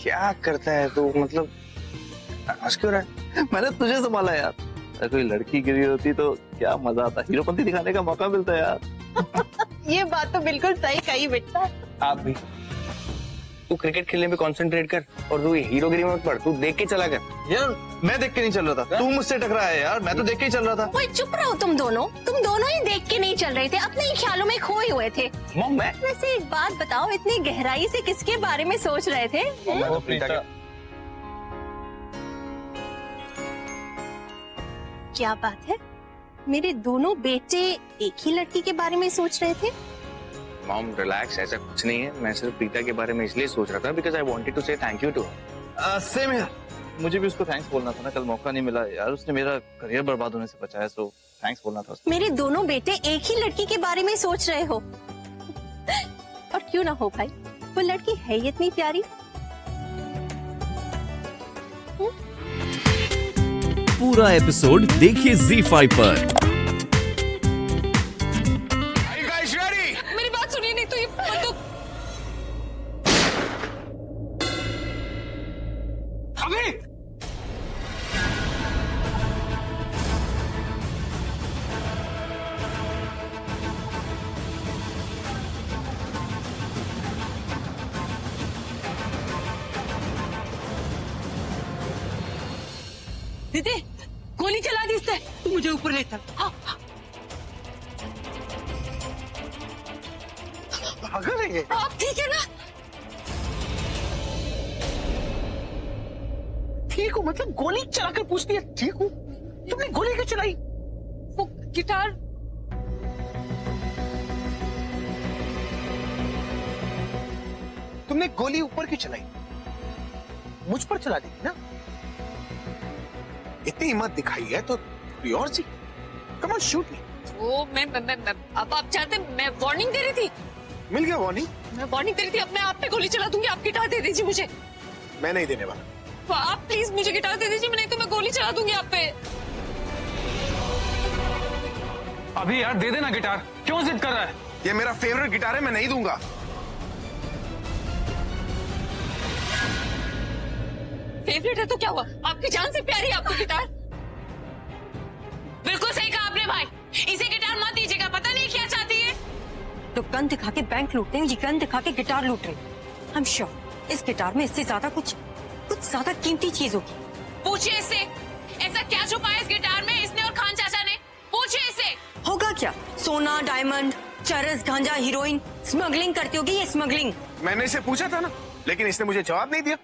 क्या करता है तू? मतलब हंस क्यों रहा है? मैंने तुझे संभाला यार। अगर कोई लड़की गिरी होती तो क्या मजा आता, हीरोपंती दिखाने का मौका मिलता यार। ये बात तो बिल्कुल सही कही बेटा। आप भी तू क्रिकेट खेलने पे कंसंट्रेट कर और तू हीरोगिरी में मत पड़। तू देख के चला कर। यार मैं देख के नहीं चल रहा था, तू मुझसे टकरा है यार, मैं तो देख के ही चल रहा था। ओए चुप रहो तुम दोनों ही देख के नहीं चल रहे थे, अपने ही ख्यालों में खोए हुए थे। मॉम मैं वैसे एक बात बताओ, इतनी गहराई से किसके बारे में सोच रहे थे? मैं तो प्रीता के। क्या बात है, मेरे दोनों बेटे एक ही लड़की के बारे में सोच रहे थे? मॉम रिलैक्स, ऐसा कुछ नहीं है। मैं सिर्फ प्रीता के बारे में इसलिए सोच रहा था because I wanted to say thank you to her. Same यार, मुझे भी उसको थैंक्स बोलना था ना, कल मौका नहीं मिला यार, उसने मेरा करियर बर्बाद होने से बचाया, सो थैंक्स बोलना था उसको। मेरे दोनों बेटे एक ही लड़की के बारे में सोच रहे हो। और क्यों ना हो भाई, वो लड़की है ही इतनी प्यारी। पूरा एपिसोड देखिए ZEE5 पर। मेरी बात सुनिए, नहीं तो ये तो अभी दीदी गोली चला दी इसने। तू मुझे ऊपर ले चल। पागल है ये। आप ठीक है ना? ठीक हूँ मतलब गोली चलाकर पूछती है ठीक हूँ? तुमने गोली क्यों चलाई? वो गिटार तुमने गोली ऊपर क्यों चलाई? मुझ पर चला दी थी ना? इतनी हिम्मत दिखाई है तो कोई और सी। कम ऑन शूट मी। वो मैं अब आप चाहते मैं वार्निंग दे रही थी। मिल गया वार्निंग। मैं वार्निंग दे रही थी, अब मैं आप पे गोली चला दूंगी। आप गिटार दे दीजिए मुझे। मैं नहीं देने वाला। तो आप प्लीज मुझे गिटार दे दीजिए, नहीं तो मैं गोली चला दूंगी आप पे। अभी यार दे देना गिटार, क्यों जिद कर रहा है? ये मेरा फेवरेट गिटार है, मैं नहीं दूंगा। फेवरेट है तो क्या हुआ, आपकी जान से प्यारी है आपको गिटार। बिल्कुल सही कहा आपने भाई, इसे गिटार मत दीजिएगा, पता नहीं क्या चाहती है। तो गन दिखा के बैंक लूटते हैं, ये गन दिखा के गिटार लूट रहे हैं। आई एम श्योर इस गिटार में इससे ज्यादा कुछ ज्यादा कीमती चीज होगी। पूछिए इससे, ऐसा क्या छुपा है इस गिटार में इसने और खान चाचा ने? पूछिए इससे। होगा क्या, सोना, डायमंड, चरस, गांजा, हीरोइन, स्मगलिंग करती होगी ये, स्मगलिंग। मैंने इसे पूछा था ना, लेकिन इसने मुझे जवाब नहीं दिया।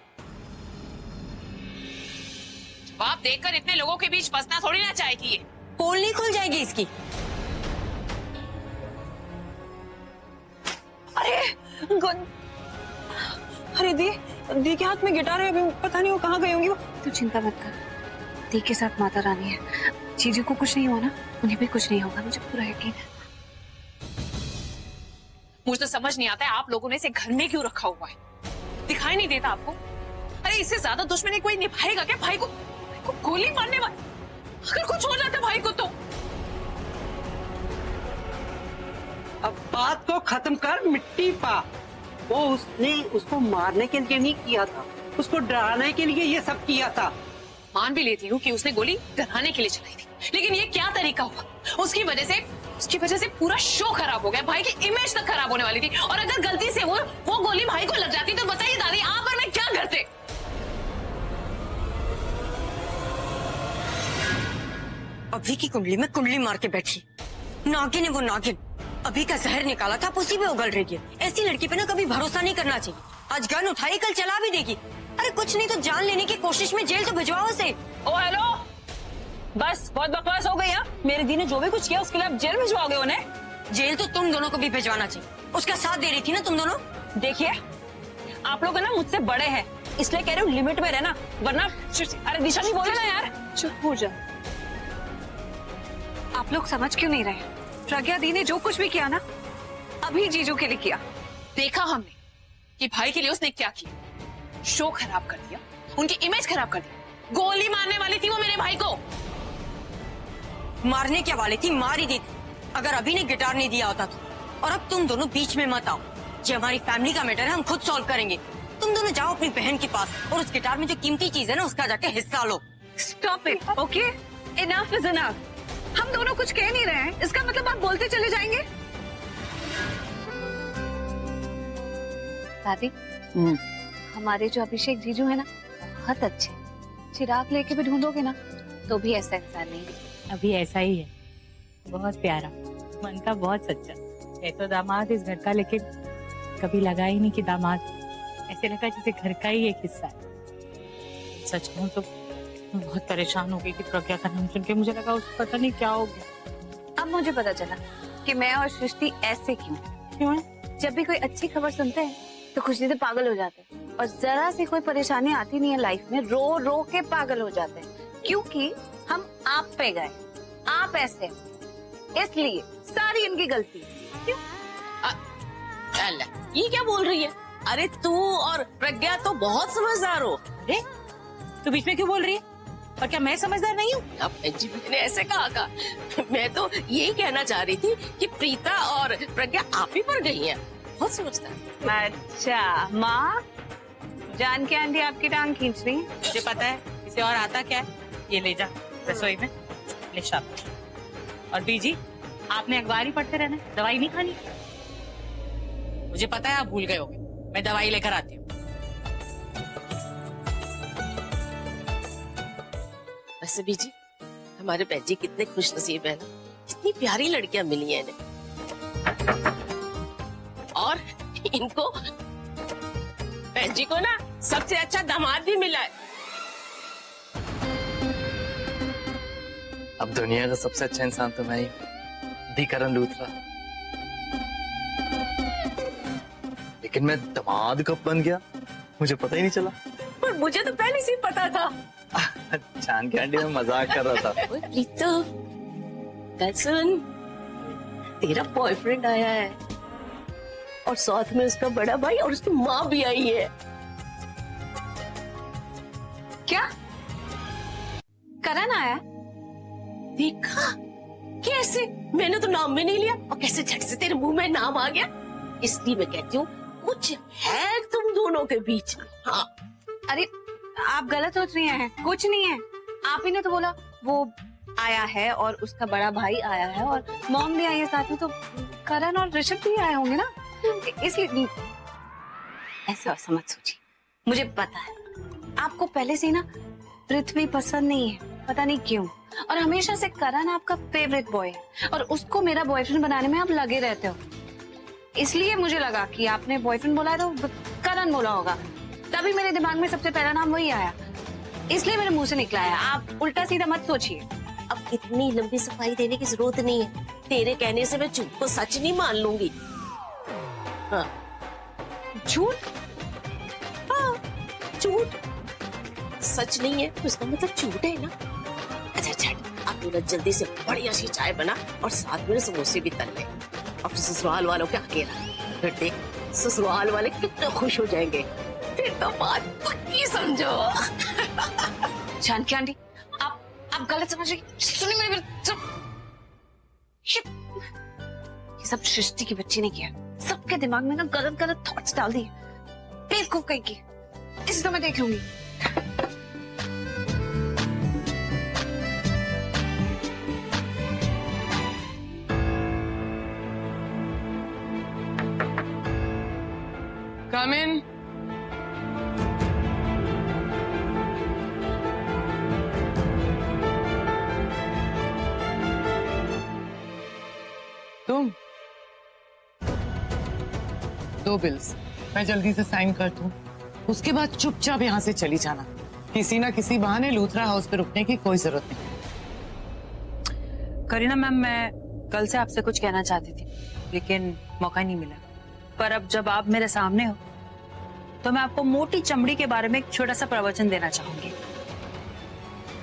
बाप देखकर इतने लोगों के बीच फंसना थोड़ी ना चाहेगी ये। पोल नहीं खुल जाएगी इसकी। अरे दी के हाथ में गिटार है, अभी पता नहीं वो कहाँ गई होंगी। तू चिंता मत कर, दी के साथ माता रानी है, जीजू को कुछ नहीं हुआ ना, उन्हें भी कुछ नहीं होगा, मुझे पूरा यकीन है। मुझे तो समझ नहीं आता है आप लोगों ने इसे घर में क्यों रखा हुआ है, दिखाई नहीं देता आपको? अरे इससे ज्यादा दुश्मनी कोई निभाएगा क्या? भाई को गोली मारने वाला, अगर कुछ हो जाता भाई को तो। अब बात को खत्म कर, मिट्टी पा। वो उसने उसको मारने के लिए नहीं किया था, उसको डराने के लिए ये सब किया था। मान भी लेती हूँ कि उसने गोली डराने के लिए चलाई थी, लेकिन ये क्या तरीका हुआ? उसकी वजह से पूरा शो खराब हो गया, भाई की इमेज तक खराब होने वाली थी। और अगर गलती से वो गोली भाई को लग जाती तो बताइए दादी आप और मैं क्या करते? अभी की कुंडली में कुंडली मार के बैठी नागिन है वो, नागिन। अभी का जहर निकाला था, उसी पे उगल रही है। ऐसी लड़की पे ना कभी भरोसा नहीं करना चाहिए। आज गन उठाई, कल चला भी देगी। अरे कुछ नहीं तो जान लेने की कोशिश में जेल तो भिजवाओ उसे। ओ हेलो, बस बहुत बकवास हो गई। मेरे दी ने जो भी कुछ किया उसके लिए आप जेल भिजवाओगे उन्हें? जेल तो तुम दोनों को भी भिजवाना चाहिए, उसका साथ दे रही थी ना तुम दोनों। देखिए आप लोग ना मुझसे बड़े हैं, इसलिए कह रहे हो लिमिट में रहना, वरना अरे दिशा नहीं बोले ना यार। चुप हो जा। आप लोग समझ क्यों नहीं रहे? प्रज्ञा दी ने जो कुछ भी किया ना, अभी जीजू के लिए किया। देखा हमने कि भाई के लिए उसने क्या किया, शो खराब कर दिया, उनकी इमेज खराब कर दी। गोली मारने वाली थी वो मेरे भाई को। मारने क्या वाली थी, मार ही देती अगर अभी ने गिटार नहीं दिया होता तो। और अब तुम दोनों बीच में मत आओ, ये हमारी फैमिली का मैटर है, हम खुद सॉल्व करेंगे। तुम दोनों जाओ अपनी बहन के पास और उस गिटार में जो कीमती चीज है ना उसका जाके हिस्सा लो। Stop it, okay? Enough is enough. हम दोनों कुछ कह नहीं रहे हैं, इसका मतलब आप बोलते चले जाएंगे। दादी, हमारे जो अभिषेक जीजू है ना, बहुत अच्छे। चिराग लेके भी ढूंढोगे ना तो भी ऐसा इंसान नहीं है। अभी ऐसा ही है, बहुत प्यारा, मन का बहुत सच्चा है तो दामाद इस घर का, लेकिन कभी लगा ही नहीं कि दामाद, ऐसे लगा जैसे घर का ही एक हिस्सा है। सच कहूं तो मैं बहुत परेशान हो गई कि प्रज्ञा का नाम सुन के मुझे लगा उसको पता नहीं क्या हो गया। अब मुझे पता चला कि मैं और सृष्टि ऐसे क्यों है। जब भी कोई अच्छी खबर सुनते हैं तो खुशी से पागल हो जाते हैं, और जरा सी कोई परेशानी आती नहीं है लाइफ में, रो रो के पागल हो जाते हैं, क्योंकि हम आप पे गए, आप ऐसे हैं। इसलिए सारी इनकी गलती। क्यों? ये क्या बोल रही है? अरे तू और प्रज्ञा तो बहुत समझदार हो। अरे तू बीच में क्यों बोल रही है? और क्या मैं समझदार नहीं हूँ? अब ने ऐसे कहा। मैं तो यही कहना चाह रही थी कि प्रीता और प्रज्ञा आप ही पर गई हैं। बहुत समझदार। अच्छा माँ, जान के आंटी आपकी टांग खींच रही है। मुझे पता है किसी और आता क्या है। ये ले जा रसोई में, ले शाबाश। और बीजी, आपने अखबार ही पढ़ते रहना है, दवाई नहीं खानी। मुझे पता है आप भूल गए होगे, मैं दवाई लेकर आती हूँ। वैसे बीजी, हमारे बहन जी कितने खुश नसीब है ना, इतनी प्यारी लड़कियां मिली हैं इन्हें, और इनको बहन जी को ना सबसे अच्छा दामाद भी मिला है। अब दुनिया का सबसे अच्छा इंसान तो मैं ही, दी करण लूथरा। लेकिन मैं दामाद कब बन गया मुझे पता ही नहीं चला। पर मुझे तो पहले से ही पता था। जान के आंटी में मजाक कर रहा था। ओए प्रीता, कल सुन, तेरा बॉयफ्रेंड आया है और साथ में उसका बड़ा भाई और उसकी माँ भी आई है। क्या करण आया? देखा कैसे? मैंने तो नाम भी नहीं लिया और कैसे झट से तेरे मुंह में नाम आ गया। इसलिए मैं कहती हूँ कुछ है तुम दोनों के बीच में। हाँ, अरे आप गलत सोच रही हैं, कुछ नहीं है। आप ही ने तो बोला वो आया है और उसका बड़ा भाई आया है और मॉम भी आई है साथ में, तो करण और ऋषभ भी आए होंगे ना, इसलिए। ऐसा वैसा मत सोचिए, मुझे पता है आपको पहले से ही ना पृथ्वी पसंद नहीं है, पता नहीं क्यों, और हमेशा से करण आपका फेवरेट बॉय है और उसको मेरा बॉयफ्रेंड बनाने में आप लगे रहते हो। इसलिए मुझे लगा कि आपने बॉयफ्रेंड बोला है तो करण बोला होगा, तभी मेरे दिमाग में सबसे पहला नाम वही आया, इसलिए मेरे मुंह से निकला है। आप उल्टा सीधा मत सोचिए। अब इतनी लंबी सफाई देने की जरूरत नहीं है। तेरे कहने से मैं झूठ को सच नहीं मान लूंगी। हाँ। झूठ? हाँ, झूठ सच नहीं है तो इसका मतलब झूठ है ना। अच्छा झट, अब तू जल्दी से बढ़िया सी चाय बना और साथ में समोसे भी तल ले। अब ससुराल वालों के अकेला, फिर देख ससुराल वाले कितने खुश हो जाएंगे। फिर तो बात पक्की समझो। जानकी आंटी, आप गलत समझ रही। सुनिए मेरी बात। ये सब सृष्टि की बच्ची ने किया, सबके दिमाग में ना गलत गलत थॉट्स डाल दिए। बेवकूफ कहीं की, इसे तो मैं देख लूंगी। Come in. तुम 2 बिल्स मैं जल्दी से साइन कर दूं, उसके बाद चुपचाप यहाँ से चली जाना। किसी ना किसी बहाने लूथरा हाउस पे रुकने की कोई जरूरत नहीं। करीना मैम, मैं कल से आपसे कुछ कहना चाहती थी लेकिन मौका नहीं मिला, पर अब जब आप मेरे सामने हो तो मैं आपको मोटी चमड़ी के बारे में एक छोटा सा प्रवचन देना चाहूंगी।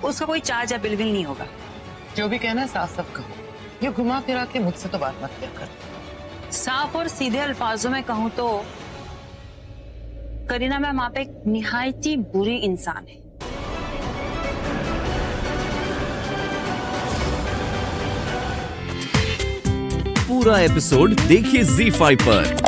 उसका कोई चार्ज या बिल नहीं होगा। जो भी कहना साफ साफ कहो, ये घुमा फिरा के मुझसे तो बात मत किया कर। साफ और सीधे अल्फाजों में कहूं तो करीना मैम, आप एक निहायती बुरी इंसान है। पूरा एपिसोड देखिए ZEE5 पर।